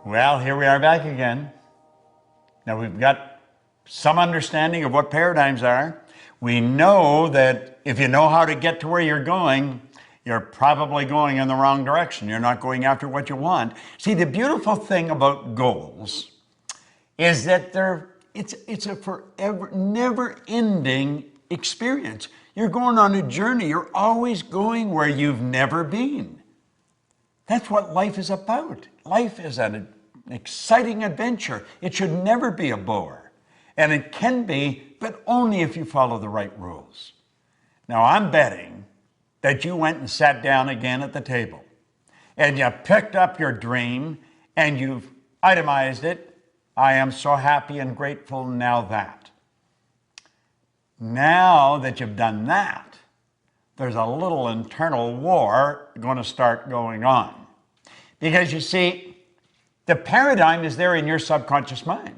Well, here we are back again. Now we've got some understanding of what paradigms are. We know that if you know how to get to where you're going, you're probably going in the wrong direction. You're not going after what you want. See, the beautiful thing about goals is that it's a forever, never-ending experience. You're going on a journey. You're always going where you've never been. That's what life is about. Life is an exciting adventure. It should never be a bore. And it can be, but only if you follow the right rules. Now, I'm betting that you went and sat down again at the table and you picked up your dream and you've itemized it. I am so happy and grateful now that. Now that you've done that, there's a little internal war going to start going on. Because you see, the paradigm is there in your subconscious mind.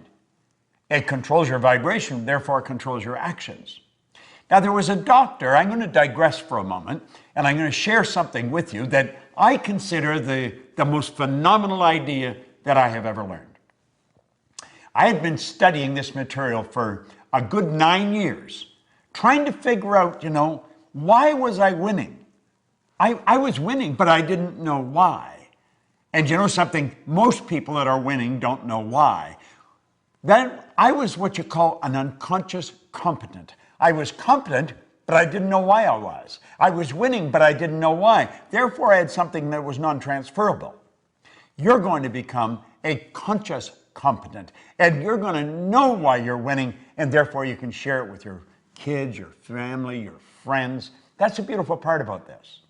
It controls your vibration, therefore it controls your actions. Now, there was a doctor, I'm going to digress for a moment, and I'm going to share something with you that I consider the most phenomenal idea that I have ever learned. I had been studying this material for a good 9 years, trying to figure out, why was I winning? I was winning, but I didn't know why. And you know something? Most people that are winning don't know why. Then I was what you call an unconscious competent. I was competent, but I didn't know why I was. I was winning, but I didn't know why. Therefore, I had something that was non-transferable. You're going to become a conscious competent, and you're going to know why you're winning, and therefore you can share it with your kids, your family, your friends. That's the beautiful part about this.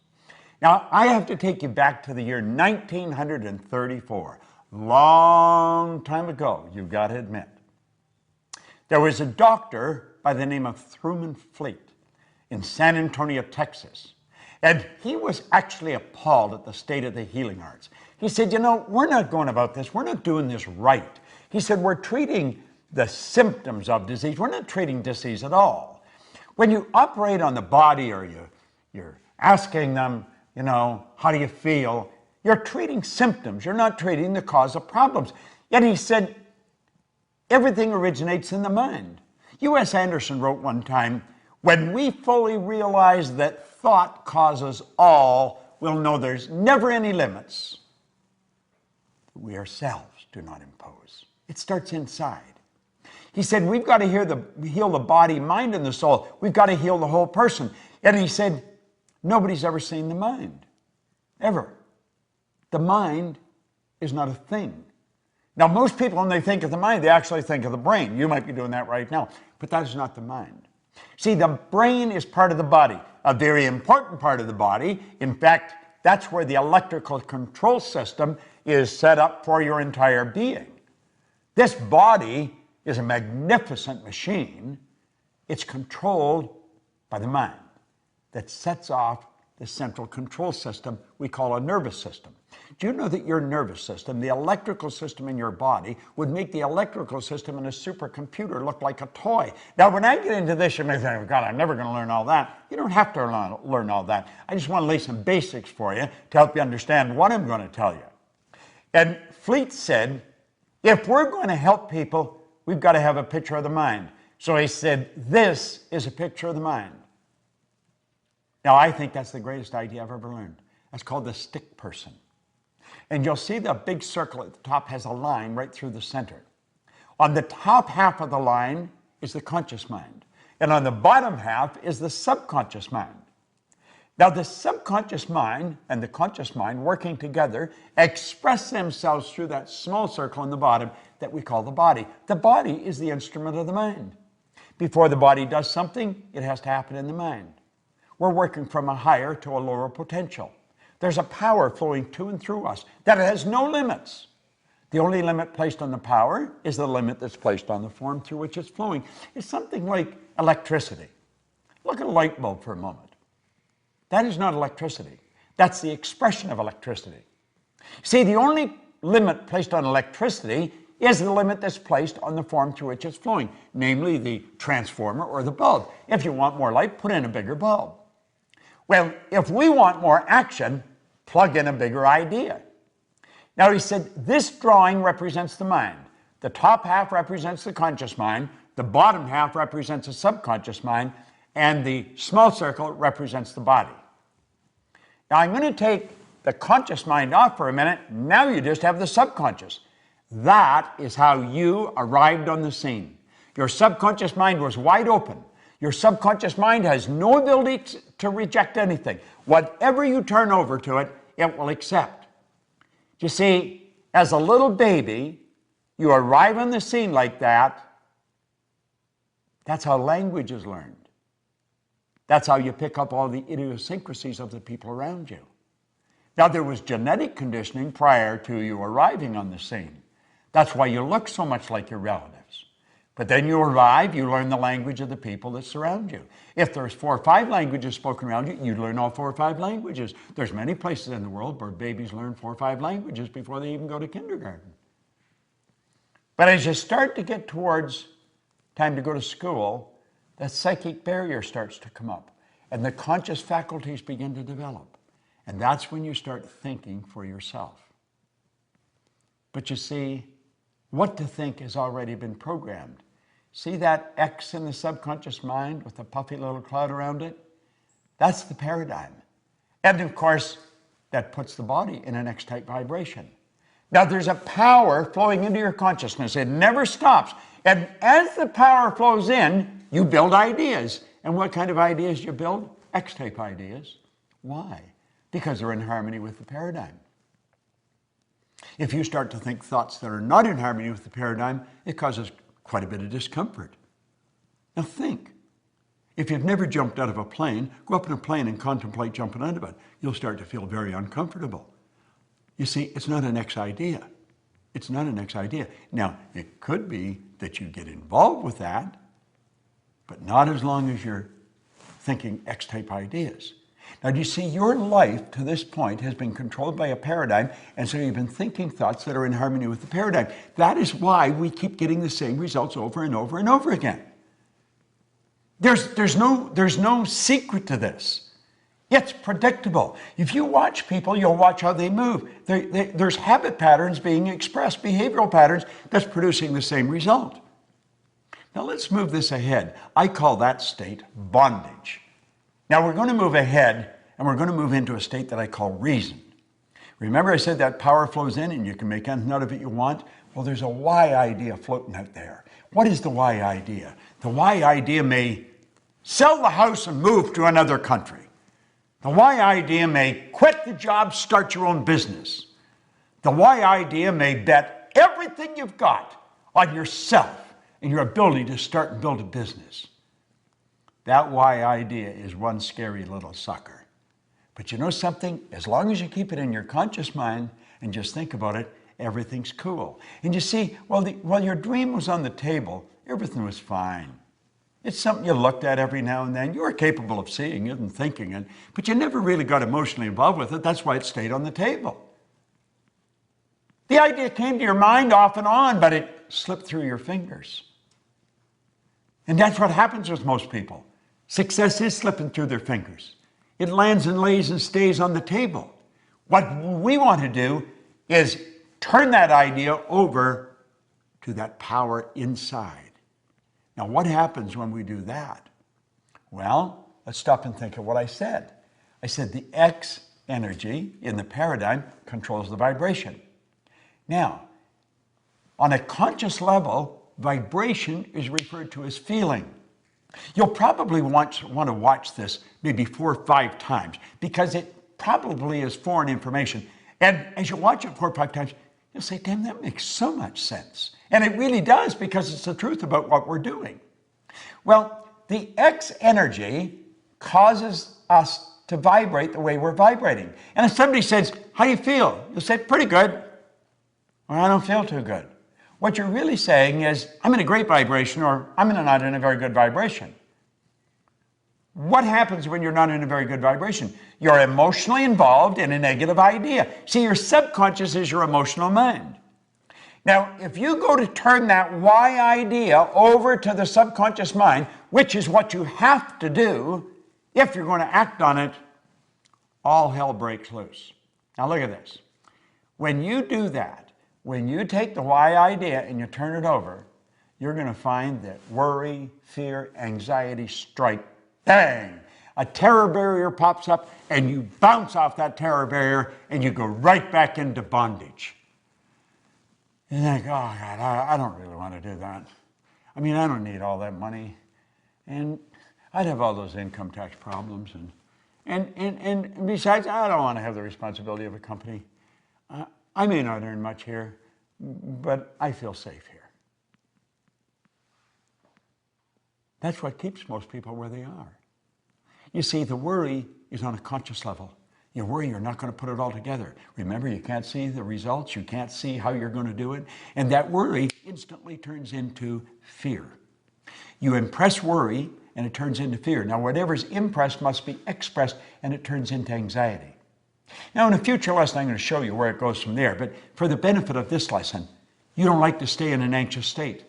Now, I have to take you back to the year 1934. Long time ago, you've got to admit. There was a doctor by the name of Truman Fleet in San Antonio, Texas. And he was actually appalled at the state of the healing arts. He said, we're not going about this. We're not doing this right. He said, we're treating the symptoms of disease. We're not treating disease at all. When you operate on the body or you're asking them, how do you feel? You're treating symptoms. You're not treating the cause of problems. Yet he said, everything originates in the mind. U.S. Anderson wrote one time, when we fully realize that thought causes all, we'll know there's never any limits. We ourselves do not impose. It starts inside. He said, we've got to heal the body, mind, and the soul. We've got to heal the whole person. And he said, nobody's ever seen the mind, ever. The mind is not a thing. Now, most people, when they think of the mind, they actually think of the brain. You might be doing that right now, but that is not the mind. See, the brain is part of the body, a very important part of the body. In fact, that's where the electrical control system is set up for your entire being. This body is a magnificent machine. It's controlled by the mind that sets off the central control system we call a nervous system. Do you know that your nervous system, the electrical system in your body, would make the electrical system in a supercomputer look like a toy? Now, when I get into this, you may think, oh, God, I'm never going to learn all that. You don't have to learn all that. I just want to lay some basics for you to help you understand what I'm going to tell you. And Fleet said, if we're going to help people, we've got to have a picture of the mind. So he said, this is a picture of the mind. Now, I think that's the greatest idea I've ever learned. That's called the stick person. And you'll see the big circle at the top has a line right through the center. On the top half of the line is the conscious mind. And on the bottom half is the subconscious mind. Now, the subconscious mind and the conscious mind working together express themselves through that small circle in the bottom that we call the body. The body is the instrument of the mind. Before the body does something, it has to happen in the mind. We're working from a higher to a lower potential. There's a power flowing to and through us that has no limits. The only limit placed on the power is the limit that's placed on the form through which it's flowing. It's something like electricity. Look at a light bulb for a moment. That is not electricity. That's the expression of electricity. See, the only limit placed on electricity is the limit that's placed on the form through which it's flowing, namely the transformer or the bulb. If you want more light, put in a bigger bulb. Well, if we want more action, plug in a bigger idea. Now he said, this drawing represents the mind. The top half represents the conscious mind, the bottom half represents the subconscious mind, and the small circle represents the body. Now I'm going to take the conscious mind off for a minute. Now you just have the subconscious. That is how you arrived on the scene. Your subconscious mind was wide open. Your subconscious mind has no ability to reject anything. Whatever you turn over to it, it will accept. You see, as a little baby, you arrive on the scene like that. That's how language is learned. That's how you pick up all the idiosyncrasies of the people around you. Now, there was genetic conditioning prior to you arriving on the scene. That's why you look so much like your relatives. But then you arrive, you learn the language of the people that surround you. If there's 4 or 5 languages spoken around you, you learn all 4 or 5 languages. There's many places in the world where babies learn 4 or 5 languages before they even go to kindergarten. But as you start to get towards time to go to school, the psychic barrier starts to come up and the conscious faculties begin to develop. And that's when you start thinking for yourself. But you see, what to think has already been programmed. See that X in the subconscious mind with the puffy little cloud around it? That's the paradigm. And of course, that puts the body in an X-type vibration. Now there's a power flowing into your consciousness. It never stops. And as the power flows in, you build ideas. And what kind of ideas do you build? X-type ideas. Why? Because they're in harmony with the paradigm. If you start to think thoughts that are not in harmony with the paradigm, it causes quite a bit of discomfort. Now think. If you've never jumped out of a plane, go up in a plane and contemplate jumping out of it. You'll start to feel very uncomfortable. You see, it's not an X idea. It's not an X idea. Now, it could be that you get involved with that, but not as long as you're thinking X-type ideas. Now, do you see, your life to this point has been controlled by a paradigm, and so you've been thinking thoughts that are in harmony with the paradigm. That is why we keep getting the same results over and over and over again. There's no secret to this. It's predictable. If you watch people, you'll watch how they move. There's habit patterns being expressed, behavioral patterns that's producing the same result. Now let's move this ahead. I call that state bondage. Now we're going to move ahead and we're going to move into a state that I call reason. Remember I said that power flows in and you can make anything out of it you want? Well, there's a why idea floating out there. What is the why idea? The why idea may sell the house and move to another country. The why idea may quit the job, start your own business. The why idea may bet everything you've got on yourself and your ability to start and build a business. That why idea is one scary little sucker. But you know something? As long as you keep it in your conscious mind and just think about it, everything's cool. And you see, while your dream was on the table, everything was fine. It's something you looked at every now and then. You were capable of seeing it and thinking it, but you never really got emotionally involved with it. That's why it stayed on the table. The idea came to your mind off and on, but it slipped through your fingers. And that's what happens with most people. Success is slipping through their fingers. It lands and lays and stays on the table. What we want to do is turn that idea over to that power inside. Now, what happens when we do that? Well, let's stop and think of what I said. I said the X energy in the paradigm controls the vibration. Now, on a conscious level, vibration is referred to as feeling. You'll probably want to watch this maybe 4 or 5 times because it probably is foreign information. And as you watch it 4 or 5 times, you'll say, damn, that makes so much sense. And it really does because it's the truth about what we're doing. Well, the X energy causes us to vibrate the way we're vibrating. And if somebody says, how do you feel? You'll say, pretty good. Well, I don't feel too good. What you're really saying is, I'm in a great vibration or I'm not in a very good vibration. What happens when you're not in a very good vibration? You're emotionally involved in a negative idea. See, your subconscious is your emotional mind. Now, if you go to turn that why idea over to the subconscious mind, which is what you have to do if you're going to act on it, all hell breaks loose. Now look at this. When you do that, when you take the why idea and you turn it over, you're going to find that worry, fear, anxiety strike, bang, a terror barrier pops up and you bounce off that terror barrier and you go right back into bondage. You think, oh God, I don't really want to do that. I mean, I don't need all that money. And I'd have all those income tax problems. And besides, I don't want to have the responsibility of a company. I may not earn much here, but I feel safe here. That's what keeps most people where they are. You see, the worry is on a conscious level. You worry you're not going to put it all together. Remember, you can't see the results. You can't see how you're going to do it. And that worry instantly turns into fear. You impress worry, and it turns into fear. Now, whatever's impressed must be expressed, and it turns into anxiety. Now, in a future lesson, I'm going to show you where it goes from there. But for the benefit of this lesson, you don't like to stay in an anxious state.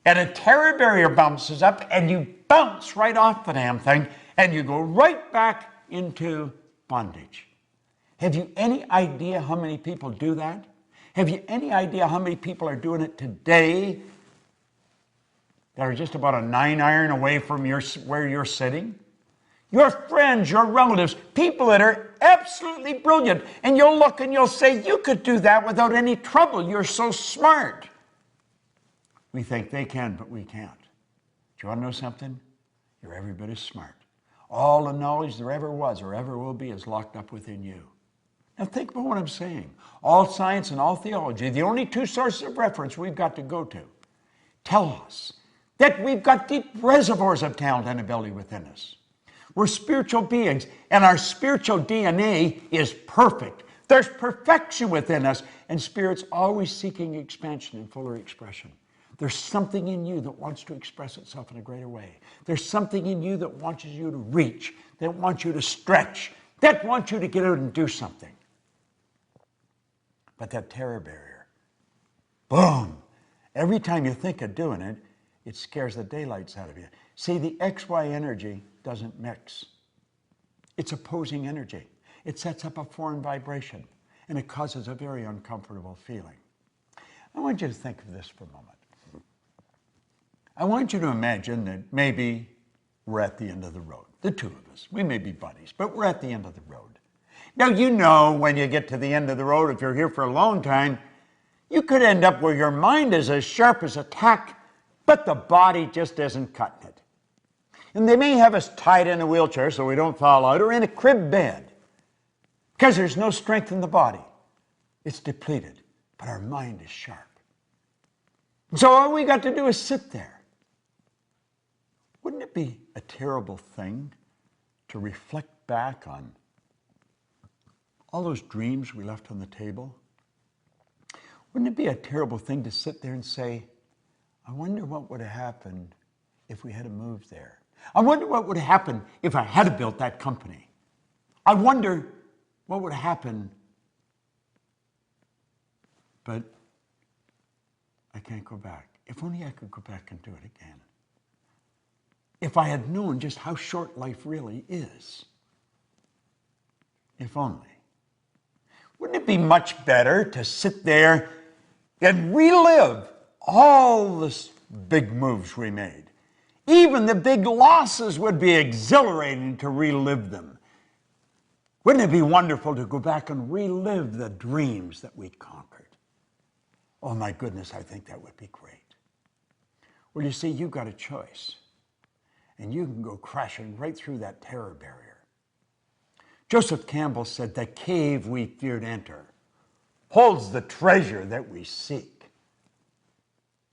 And a terror barrier bounces up, and you bounce right off the damn thing, and you go right back into bondage. Have you any idea how many people do that? Have you any idea how many people are doing it today that are just about a 9-iron away from where you're sitting? Your friends, your relatives, people that are absolutely brilliant, and you'll look and you'll say, you could do that without any trouble. You're so smart. We think they can, but we can't. Do you want to know something? You're every bit as smart. All the knowledge there ever was or ever will be is locked up within you. Now think about what I'm saying. All science and all theology, the only two sources of reference we've got to go to, tell us that we've got deep reservoirs of talent and ability within us. We're spiritual beings, and our spiritual DNA is perfect. There's perfection within us, and Spirit's always seeking expansion and fuller expression. There's something in you that wants to express itself in a greater way. There's something in you that wants you to reach, that wants you to stretch, that wants you to get out and do something. But that terror barrier, boom, every time you think of doing it, it scares the daylights out of you. See, the XY energy doesn't mix. It's opposing energy. It sets up a foreign vibration, and it causes a very uncomfortable feeling. I want you to think of this for a moment. I want you to imagine that maybe we're at the end of the road. The two of us. We may be buddies, but we're at the end of the road. Now, you know when you get to the end of the road, if you're here for a long time, you could end up where your mind is as sharp as a tack, but the body just isn't cutting it. And they may have us tied in a wheelchair so we don't fall out, or in a crib bed, because there's no strength in the body. It's depleted, but our mind is sharp. So all we got to do is sit there. Wouldn't it be a terrible thing to reflect back on all those dreams we left on the table? Wouldn't it be a terrible thing to sit there and say, I wonder what would have happened if we had moved there? I wonder what would have happened if I had built that company. I wonder what would have happened. But I can't go back. If only I could go back and do it again. If I had known just how short life really is. If only. Wouldn't it be much better to sit there and relive all the big moves we made? Even the big losses would be exhilarating to relive them. Wouldn't it be wonderful to go back and relive the dreams that we conquered? Oh my goodness, I think that would be great. Well, you see, you've got a choice. And you can go crashing right through that terror barrier. Joseph Campbell said, the cave we feared enter holds the treasure that we seek.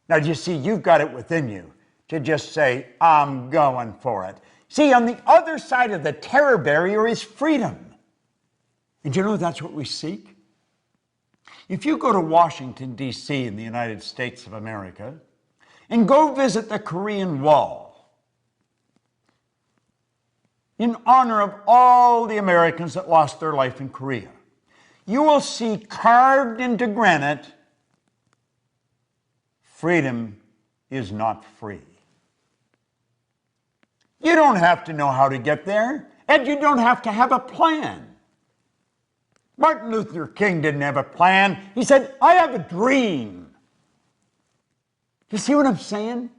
Now, you see, you've got it within you to just say, I'm going for it. See, on the other side of the terror barrier is freedom. And you know that's what we seek? If you go to Washington, D.C. in the United States of America and go visit the Korean Wall, in honor of all the Americans that lost their life in Korea, you will see carved into granite, freedom is not free. You don't have to know how to get there, and you don't have to have a plan. Martin Luther King didn't have a plan. He said, I have a dream. You see what I'm saying?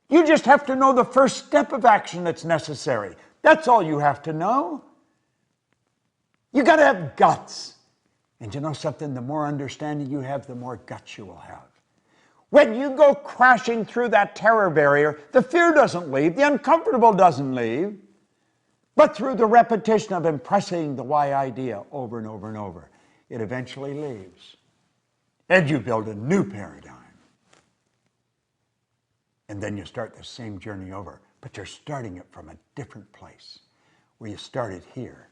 You just have to know the first step of action that's necessary. That's all you have to know. You got to have guts. And you know something? The more understanding you have, the more guts you will have. When you go crashing through that terror barrier, the fear doesn't leave, the uncomfortable doesn't leave, but through the repetition of impressing the why idea over and over and over, it eventually leaves. And you build a new paradigm. And then you start the same journey over, but you're starting it from a different place. Where you started here,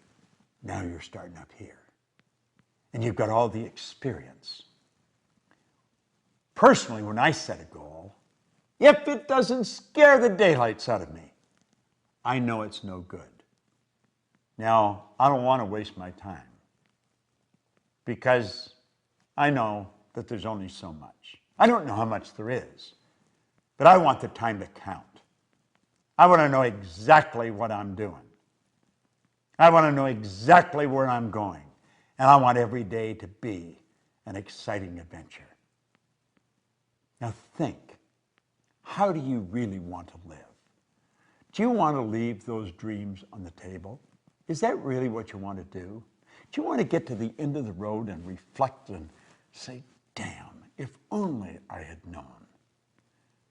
now you're starting up here. And you've got all the experience. Personally, when I set a goal, if it doesn't scare the daylights out of me, I know it's no good. Now, I don't want to waste my time because I know that there's only so much. I don't know how much there is, but I want the time to count. I want to know exactly what I'm doing. I want to know exactly where I'm going. And I want every day to be an exciting adventure. Now think, how do you really want to live? Do you want to leave those dreams on the table? Is that really what you want to do? Do you want to get to the end of the road and reflect and say, damn, if only I had known?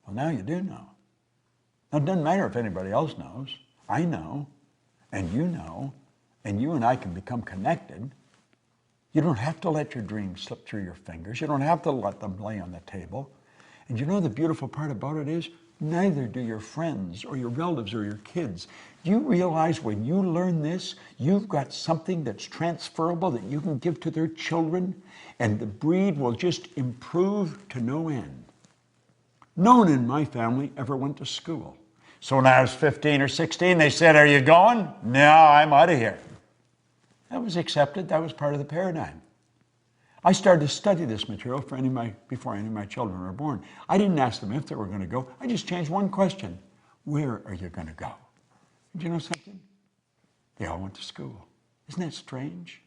Well, now you do know. Now, it doesn't matter if anybody else knows. I know, and you and I can become connected. You don't have to let your dreams slip through your fingers. You don't have to let them lay on the table. And you know the beautiful part about it is, neither do your friends or your relatives or your kids. You realize when you learn this, you've got something that's transferable that you can give to their children, and the breed will just improve to no end. No one in my family ever went to school. So when I was 15 or 16, they said, are you going? No, I'm out of here. That was accepted. That was part of the paradigm. I started to study this material before any of my children were born. I didn't ask them if they were going to go. I just changed one question. Where are you going to go? Do you know something? They all went to school. Isn't that strange?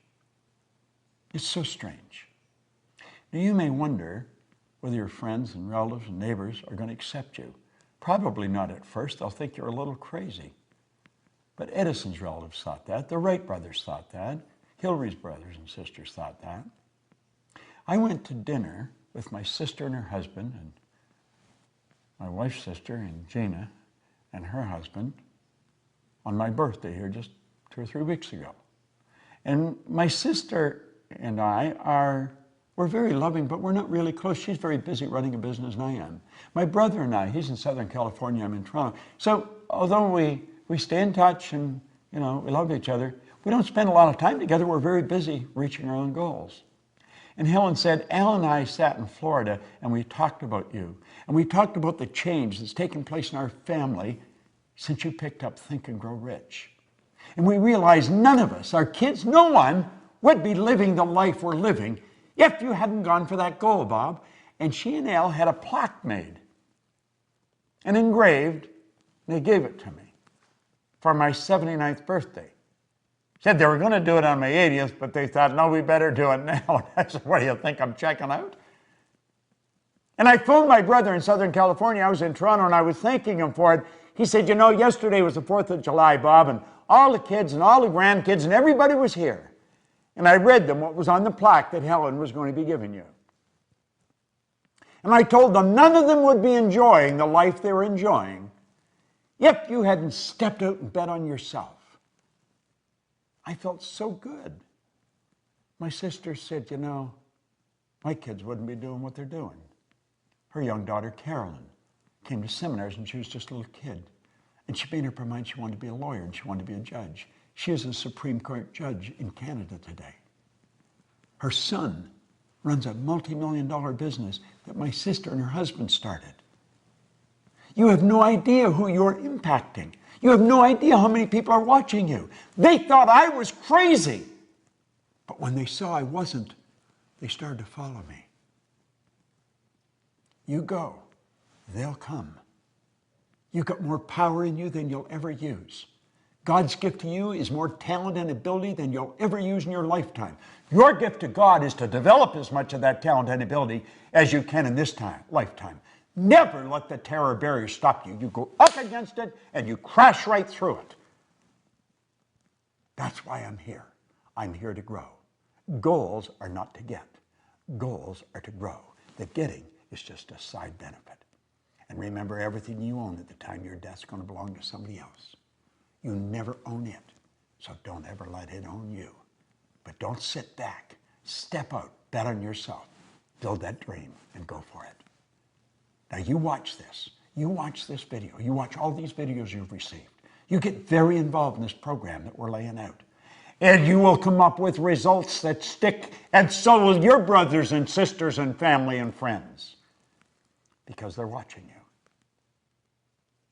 It's so strange. Now you may wonder whether your friends and relatives and neighbors are going to accept you. Probably not at first. They'll think you're a little crazy. But Edison's relatives thought that. The Wright brothers thought that. Hillary's brothers and sisters thought that. I went to dinner with my sister and her husband, and my wife's sister, and Gina, and her husband, on my birthday here just 2 or 3 weeks ago. And my sister and we're very loving, but we're not really close. She's very busy running a business, and I am. My brother and I, he's in Southern California, I'm in Toronto. So although we stay in touch and we love each other, we don't spend a lot of time together. We're very busy reaching our own goals. And Helen said, Al and I sat in Florida and we talked about you. And we talked about the change that's taken place in our family since you picked up Think and Grow Rich. And we realized none of us, our kids, no one would be living the life we're living if you hadn't gone for that goal, Bob. And she and Al had a plaque made and engraved, and they gave it to me for my 79th birthday. Said they were going to do it on my 80th, but they thought, no, we better do it now. I said, what do you think, I'm checking out? And I phoned my brother in Southern California. I was in Toronto, and I was thanking him for it. He said, yesterday was the 4th of July, Bob, and all the kids and all the grandkids and everybody was here. And I read them what was on the plaque that Helen was going to be giving you. And I told them none of them would be enjoying the life they were enjoying if you hadn't stepped out and bet on yourself. I felt so good. My sister said, my kids wouldn't be doing what they're doing. Her young daughter, Carolyn, came to seminars and she was just a little kid. And she made up her mind she wanted to be a lawyer and she wanted to be a judge. She is a Supreme Court judge in Canada today. Her son runs a multi-million-dollar business that my sister and her husband started. You have no idea who you're impacting. You have no idea how many people are watching you. They thought I was crazy. But when they saw I wasn't, they started to follow me. You go, they'll come. You've got more power in you than you'll ever use. God's gift to you is more talent and ability than you'll ever use in your lifetime. Your gift to God is to develop as much of that talent and ability as you can in this lifetime. Never let the terror barrier stop you. You go up against it and you crash right through it. That's why I'm here. I'm here to grow. Goals are not to get. Goals are to grow. The getting is just a side benefit. And remember, everything you own at the time of your death is going to belong to somebody else. You never own it, so don't ever let it own you. But don't sit back. Step out. Bet on yourself. Build that dream and go for it. Now you watch this. You watch this video. You watch all these videos you've received. You get very involved in this program that we're laying out. And you will come up with results that stick, and so will your brothers and sisters and family and friends, because they're watching you.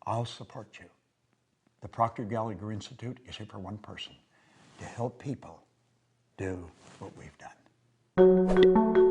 I'll support you. The Proctor Gallagher Institute is here for one person, to help people do what we've done.